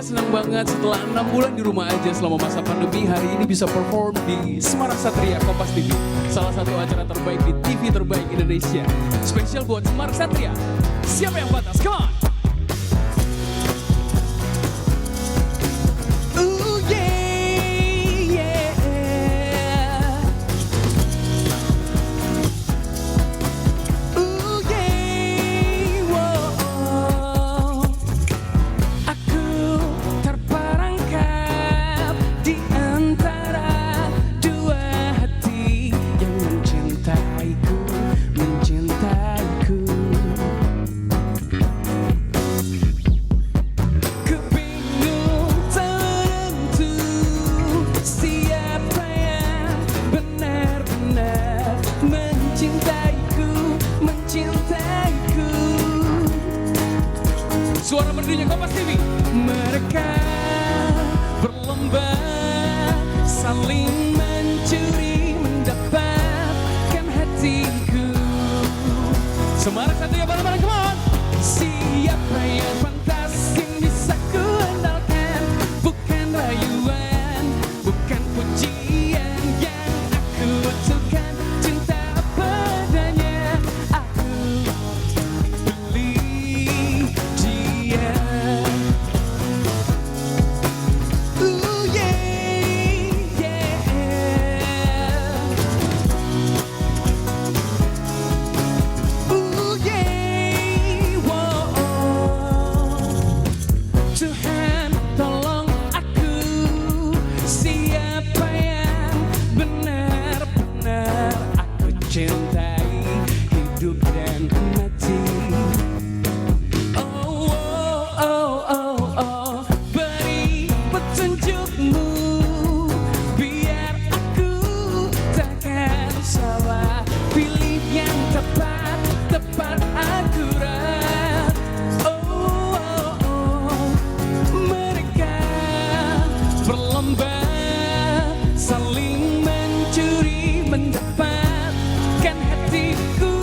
senang banget setelah 6 bulan di rumah aja selama masa pandemi, hari ini bisa perform di Semarang Satria Kompas TV, salah satu acara terbaik di TV terbaik Indonesia. Spesial buat Semarang Satria. Siapa yang pantas? Come on! Suara merdunya Kompas TV. Mereka berlomba saling mencuri mendapatkan hatiku. Semarang Satria bareng-bareng, come on. Siapa yang pantas yang bisa ku andalkan? Bukan rayuan, bukan pujian yang aku butuhkan. Cinta padanya aku beli. Cintai hidup dan mati. Oh, oh, oh, oh, oh. Beri petunjukmu biar aku takkan salah. Pilih yang tepat, tepat akurat. Oh, oh, oh. Mereka berlomba saling mencuri mendapat hatiku.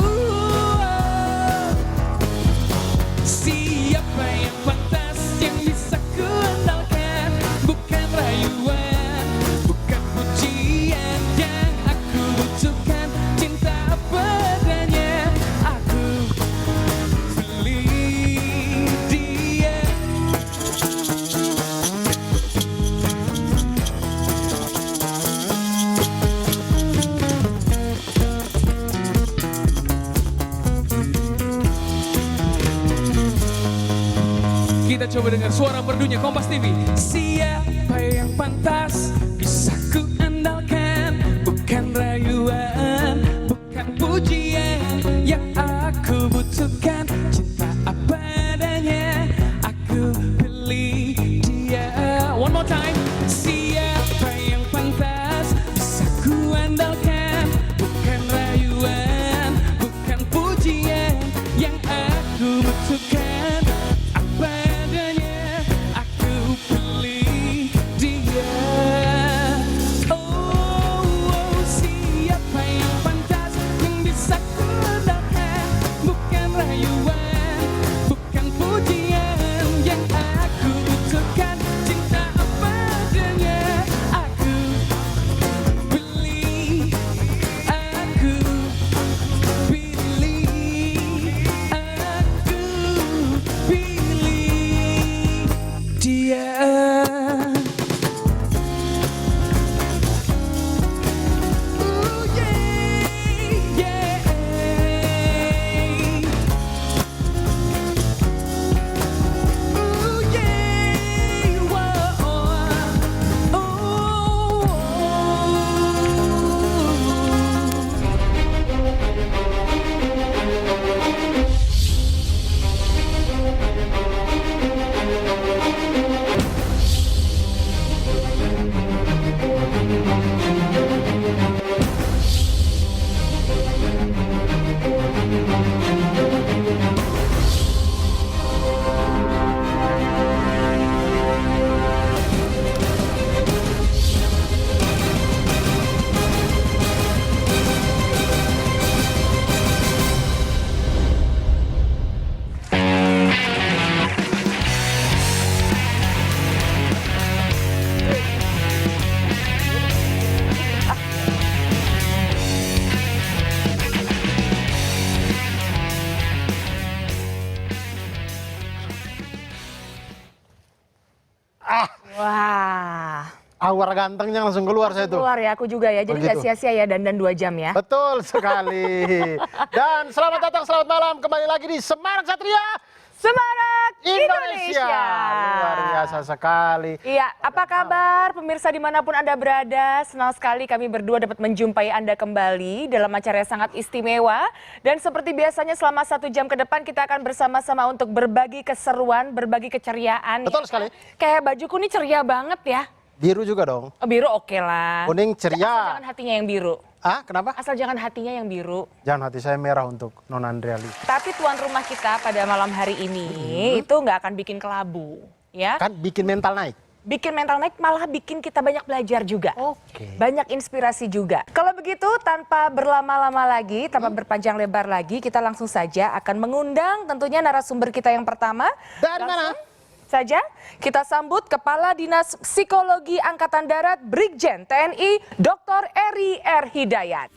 Siapa yang pantas yang bisa ku andalkan? Bukan rayuan, bukan pujian yang aku butuhkan. Cinta padanya aku beli dia. Kita coba dengar suara merdunya Kompas TV. Siapa yang pantas bisa ku andalkan? Bukan rayuan, bukan pujian yang aku butuhkan. Cinta apa adanya aku pilih dia. One more time. Siapa yang pantas bisa ku andalkan? Bukan rayuan, bukan pujian yang aku butuhkan. Siapa keluar gantengnya langsung keluar saya tuh. Keluar ya, aku juga ya. Jadi nggak sia-sia ya dandan 2 jam ya. Betul sekali. Dan selamat datang, selamat malam kembali lagi di Semarang Satria Semarang Indonesia. Luar biasa sekali. Iya, apa kabar pemirsa dimanapun Anda berada? Senang sekali kami berdua dapat menjumpai Anda kembali dalam acara yang sangat istimewa. Dan seperti biasanya selama 1 jam ke depan kita akan bersama-sama untuk berbagi keseruan, berbagi keceriaan. Betul sekali. Kayak bajuku ini ceria banget ya. Biru juga dong. Oh, biru oke lah. Kuning ceria. Asal jangan hatinya yang biru. Ah, kenapa? Asal jangan hatinya yang biru. Jangan hati saya merah untuk Non Andreali. Tapi tuan rumah kita pada malam hari ini itu nggak akan bikin kelabu, ya? Kan bikin mental naik. Bikin mental naik, malah bikin kita banyak belajar juga. Oke. Banyak inspirasi juga. Kalau begitu, tanpa berlama-lama lagi, tanpa berpanjang lebar lagi, kita langsung saja akan mengundang tentunya narasumber kita yang pertama. Dari mana? Saja kita sambut Kepala Dinas Psikologi Angkatan Darat Brigjen TNI Dr. Eri R. Hidayat.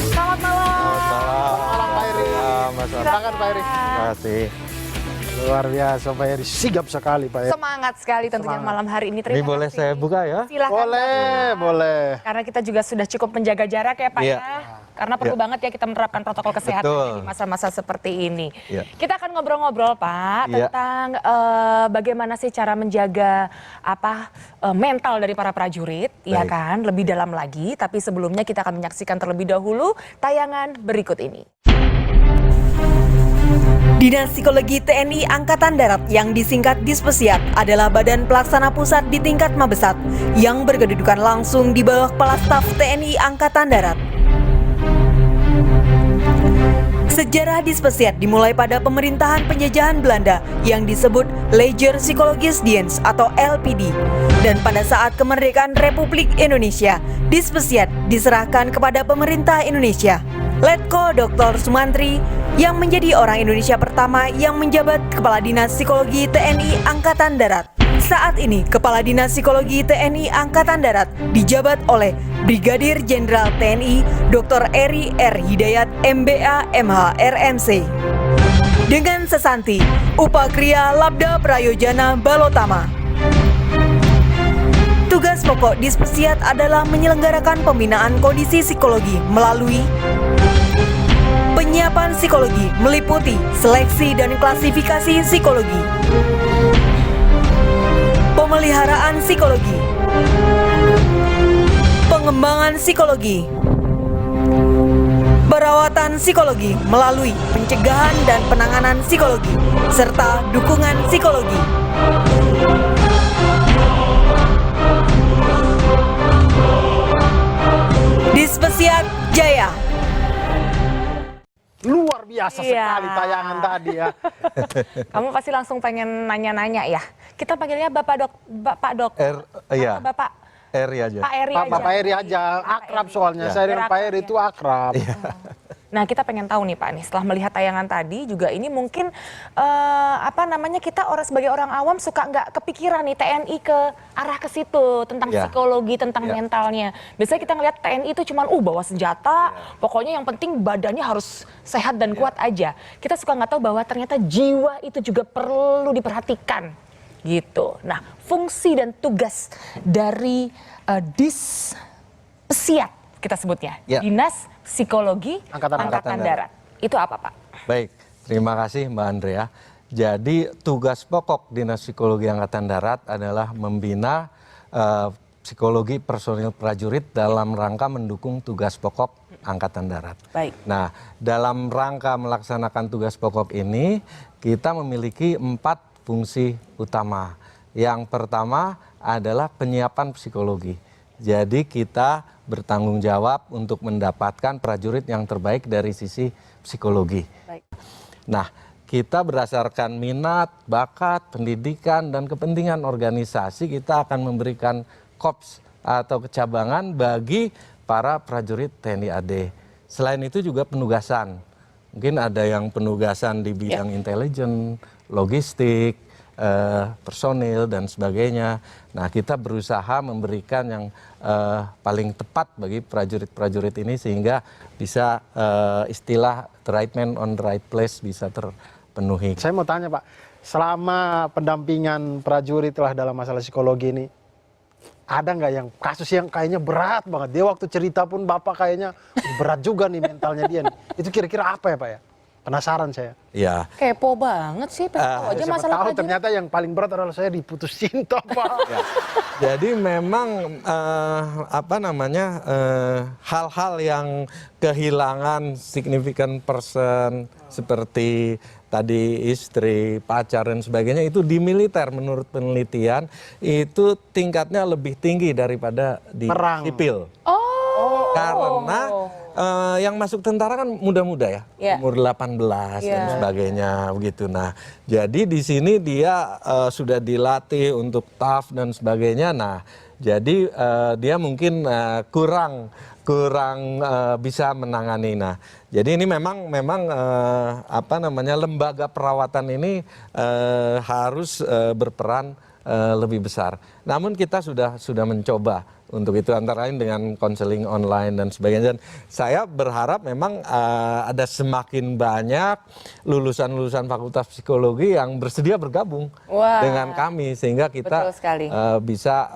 Selamat malam. Selamat malam Pak Eri. Silakan Pak Eri. Terima kasih. Luar biasa Pak Eri, sigap sekali Pak Eri. Semangat sekali tentunya malam hari ini. Ini boleh saya buka ya? Silakan. Boleh. Karena kita juga sudah cukup menjaga jarak ya Pak Iya. ya. Karena perlu banget ya kita menerapkan protokol kesehatan Betul. di masa-masa seperti ini. Iya. Kita akan ngobrol-ngobrol Pak Iya. tentang bagaimana sih cara menjaga mental dari para prajurit, ya Baik. kan? Lebih dalam lagi. Tapi sebelumnya kita akan menyaksikan terlebih dahulu tayangan berikut ini. Dinas Psikologi TNI Angkatan Darat yang disingkat Dispesiat adalah badan pelaksana pusat di tingkat Mabesat yang berkedudukan langsung di bawah Kepala Staf TNI Angkatan Darat. Sejarah Dispesiat dimulai pada pemerintahan penjajahan Belanda yang disebut Leger Psychologisch Dienst atau LPD. Dan pada saat kemerdekaan Republik Indonesia, Dispesiat diserahkan kepada pemerintah Indonesia. Letko Dr. Sumantri yang menjadi orang Indonesia pertama yang menjabat Kepala Dinas Psikologi TNI Angkatan Darat. Saat ini, Kepala Dinas Psikologi TNI Angkatan Darat dijabat oleh Brigadir Jenderal TNI Dr. Eri R. Hidayat MBA MH RMC. Dengan sesanti, Upakriya Labda Prayojana Balotama. Tugas pokok Dispesiat adalah menyelenggarakan pembinaan kondisi psikologi melalui penyiapan psikologi meliputi seleksi dan klasifikasi psikologi, pemeliharaan psikologi, pengembangan psikologi, perawatan psikologi melalui pencegahan dan penanganan psikologi, serta dukungan psikologi. Dispesiat Jaya. Luar biasa Iya. sekali tayangan tadi ya. Kamu pasti langsung pengen nanya-nanya ya. Kita panggilnya Bapak Dok. Iya. Bapak Eri aja. Pak Eri aja. Pak Eri aja, akrab soalnya. Ya. Saya dengan Pak Eri Ya. itu akrab. Nah, kita pengen tahu nih Pak nih, setelah melihat tayangan tadi juga ini mungkin kita sebagai orang awam suka nggak kepikiran nih TNI ke arah ke situ tentang Ya. psikologi, tentang Ya. mentalnya. Biasanya kita ngelihat TNI itu cuman bawa senjata, pokoknya yang penting badannya harus sehat dan kuat aja. Kita suka nggak tahu bahwa ternyata jiwa itu juga perlu diperhatikan gitu. Nah, fungsi dan tugas dari Dispesiat kita sebutnya, Ya. Dinas Psikologi Angkatan Darat. Itu apa Pak? Baik, terima kasih Mbak Andrea. Jadi tugas pokok Dinas Psikologi Angkatan Darat adalah membina psikologi personil prajurit dalam rangka mendukung tugas pokok Angkatan Darat. Baik. Nah, dalam rangka melaksanakan tugas pokok ini, kita memiliki 4 fungsi utama. Yang pertama adalah penyiapan psikologi. Jadi kita bertanggung jawab untuk mendapatkan prajurit yang terbaik dari sisi psikologi. Baik. Nah, kita berdasarkan minat, bakat, pendidikan, dan kepentingan organisasi, kita akan memberikan korps atau kecabangan bagi para prajurit TNI AD. Selain itu juga penugasan. Mungkin ada yang penugasan di bidang intelijen, logistik, personil, dan sebagainya. Nah, kita berusaha memberikan yang paling tepat bagi prajurit-prajurit ini sehingga bisa istilah the right man on the right place bisa terpenuhi. Saya mau tanya Pak, selama pendampingan prajurit lah dalam masalah psikologi ini, ada nggak yang kasus yang kayaknya berat banget? Dia waktu cerita pun Bapak kayaknya berat juga nih mentalnya dia nih. Itu kira-kira apa ya Pak ya? Penasaran saya. Ya. Kepo banget sih, pengen tahu aja Siapa masalah tahu prajurit. ternyata yang paling berat adalah saya diputus cinta Pak. Jadi memang apa namanya hal-hal yang kehilangan significant person seperti tadi istri, pacar dan sebagainya itu di militer menurut penelitian itu tingkatnya lebih tinggi daripada di Perang. sipil. Oh. Karena yang masuk tentara kan muda-muda ya, Iya. umur 18 dan Iya. sebagainya begitu. Nah, jadi di sini dia sudah dilatih untuk tough dan sebagainya. Nah, jadi dia mungkin kurang bisa menangani. Nah, jadi ini memang apa namanya lembaga perawatan ini harus berperan lebih besar. Namun kita sudah mencoba untuk itu antara lain dengan konseling online dan sebagainya. Dan saya berharap memang ada semakin banyak lulusan-lulusan Fakultas Psikologi yang bersedia bergabung Wah. dengan kami sehingga kita Betul sekali. bisa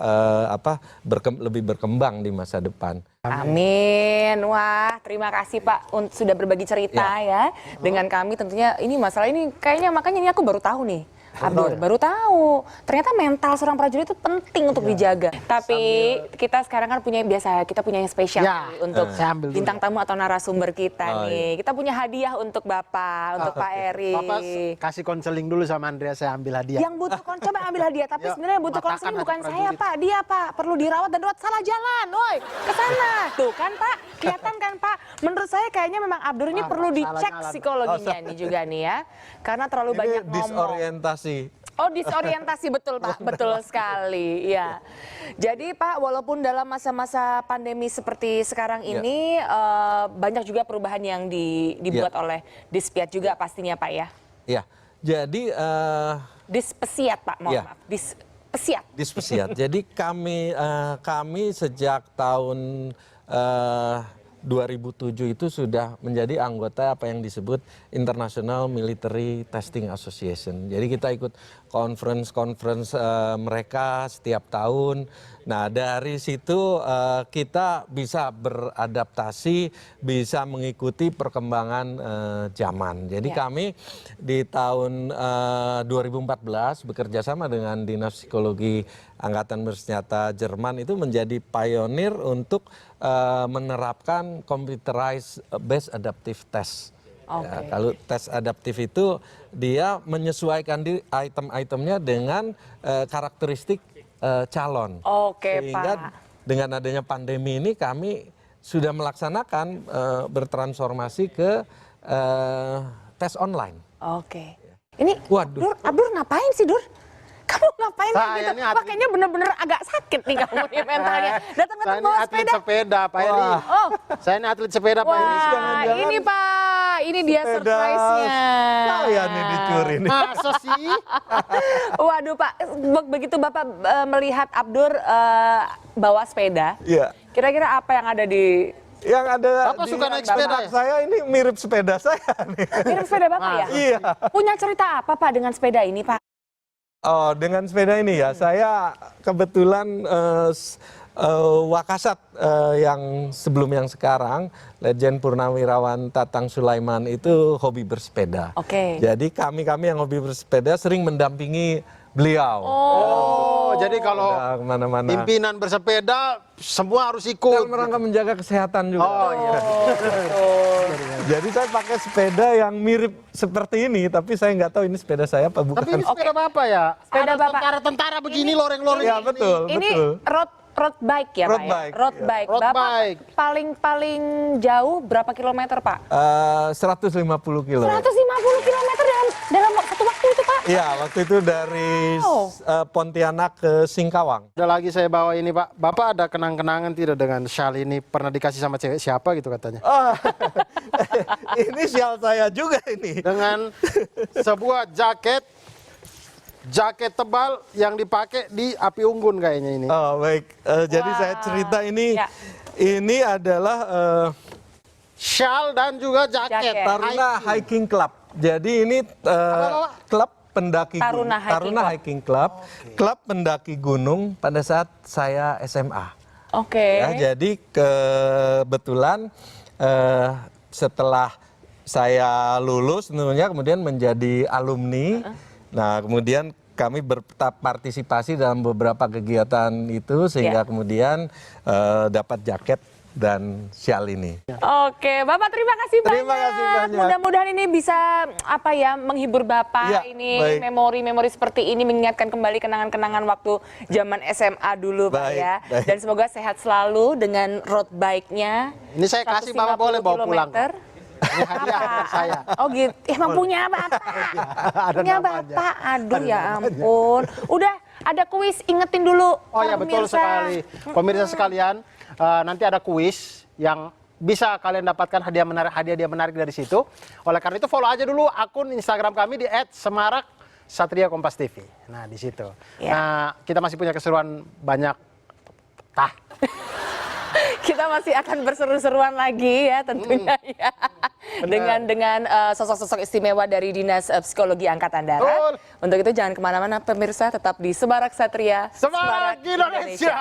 lebih berkembang di masa depan. Amin. Wah, terima kasih Pak sudah berbagi cerita ya dengan kami. Tentunya ini masalah ini kayaknya makanya ini aku baru tahu nih. Abdur, baru tahu. Ternyata mental seorang prajurit itu penting untuk dijaga. Tapi kita sekarang kan punya kita punya yang spesial Ya, nih untuk saya ambil dulu. bintang tamu atau narasumber kita nih. Kita punya hadiah untuk Bapak, untuk Pak Eri. Bapak kasih konseling dulu sama Andrea, saya ambil hadiah. Yang butuh coba ambil hadiah, tapi Ya, sebenarnya butuh matakan konseling hati bukan saya prajurit. Pak, dia Pak perlu dirawat dan rawat salah jalan, woi ke sana, tuh kan Pak, kelihatan kan Pak. Menurut saya kayaknya memang Abdur ini perlu salah dicek jalan. psikologinya nih juga nih ya, karena terlalu Ini banyak ngomong. disorientasi. Oh disorientasi betul Pak, betul sekali ya. Jadi Pak walaupun dalam masa-masa pandemi seperti sekarang ini banyak juga perubahan yang dibuat oleh Dispiat juga pastinya Pak ya. Ya, jadi Dispesiat Pak, mohon Ya. maaf. Dispesiat. Dispesiat. Jadi kami sejak tahun 2007 itu sudah menjadi anggota apa yang disebut International Military Testing Association. Jadi kita ikut conference mereka setiap tahun. Nah dari situ kita bisa beradaptasi, bisa mengikuti perkembangan zaman. Jadi kami di tahun 2014 bekerja sama dengan Dinas Psikologi Angkatan Bersenjata Jerman itu menjadi pionir untuk menerapkan computerized based adaptive test. Ya, kalau tes adaptif itu dia menyesuaikan item-itemnya dengan karakteristik calon. Oke, Sehingga Pak. dengan adanya pandemi ini kami sudah melaksanakan bertransformasi ke tes online. Oke. Ini Waduh. Abdur ngapain sih Dur? Kamu ngapain Saya kayak gitu? ini atlet- Makanya bener-bener agak sakit nih kamu nih mentalnya. Datang Saya ini bawa atlet sepeda. sepeda Pak Eri. Oh, Saya ini atlet sepeda Pak Eri. wah ini Pak, ini dia surprise-nya. Saya nih dicuri nih. Masa sih? Waduh Pak, begitu Bapak melihat Abdur bawa sepeda, Iya. kira-kira apa yang ada di Yang ada Bapak di suka naik depan sepeda ya? saya ini mirip sepeda saya nih. mirip sepeda Bapak ya? Iya. Punya cerita apa Pak dengan sepeda ini Pak? Oh, dengan sepeda ini ya, saya kebetulan Wakasat yang sebelum yang sekarang, Legend Purnawirawan Tatang Sulaiman itu hobi bersepeda. Oke. Jadi kami yang hobi bersepeda sering mendampingi beliau. Oh, jadi kalau Udah kemana-mana. pimpinan bersepeda semua harus Dalam ikut. rangka menjaga kesehatan juga. Oh iya. Jadi saya pakai sepeda yang mirip seperti ini, tapi saya nggak tahu ini sepeda saya apa bukan. Tapi ini sepeda Bapak ya? Sepeda Ada Bapak. tentara-tentara begini loreng-loreng. Ya betul, Ini betul. road bike ya Road Pak ya? bike, Road ya. bike. Road Bapak bike. paling jauh berapa kilometer Pak? 150 kilo. 150 kilometer dalam satu waktu itu Pak? Iya, waktu itu dari Pontianak ke Singkawang. Ada lagi saya bawa ini Pak. Bapak ada kenang-kenangan tidak dengan shawl ini? Pernah dikasih sama cewek siapa gitu katanya? Ah, ini sial saya juga ini. Dengan sebuah jaket tebal yang dipakai di Api Unggun kayaknya ini. Oh baik, jadi Wah. saya cerita ini, Ya. ini adalah Shawl dan juga jaket. Jaket. Taruna Hiking Club. Jadi ini Apa? klub pendaki Taruna Hiking Hiking Club, klub pendaki gunung pada saat saya SMA. Oke. Ya, jadi kebetulan setelah saya lulus tentunya kemudian menjadi alumni. Nah, kemudian kami berpartisipasi dalam beberapa kegiatan itu sehingga kemudian dapat jaket dan sial ini. Oke, Bapak terima kasih banyak. Terima kasih banyak. Mudah-mudahan ini bisa menghibur Bapak Ya, ini baik. memori-memori seperti ini mengingatkan kembali kenangan-kenangan waktu zaman SMA dulu Pak Baik, ya. baik. Dan semoga sehat selalu dengan road bike-nya. Ini saya kasih, Bapak boleh bawa pulang. kilometer. Ini hadiah dari saya. Oh gitu, emang punya Bapak. Ada Punya namanya. Bapak, aduh ya ampun. Udah, ada kuis, ingetin dulu. Oh ya, betul pemirsa. sekali. Pemirsa sekalian, nanti ada kuis yang bisa kalian dapatkan hadiah menarik dari situ. Oleh karena itu follow aja dulu akun Instagram kami di @semarak_satria_kompas_tv. Nah, di situ. Ya. Nah, kita masih punya keseruan banyak. Kita masih akan berseru-seruan lagi ya tentunya ya. Dengan sosok-sosok istimewa dari Dinas Psikologi Angkatan Darat. Betul. Untuk itu jangan kemana-mana pemirsa, tetap di Semarak Satria. Semarak Indonesia.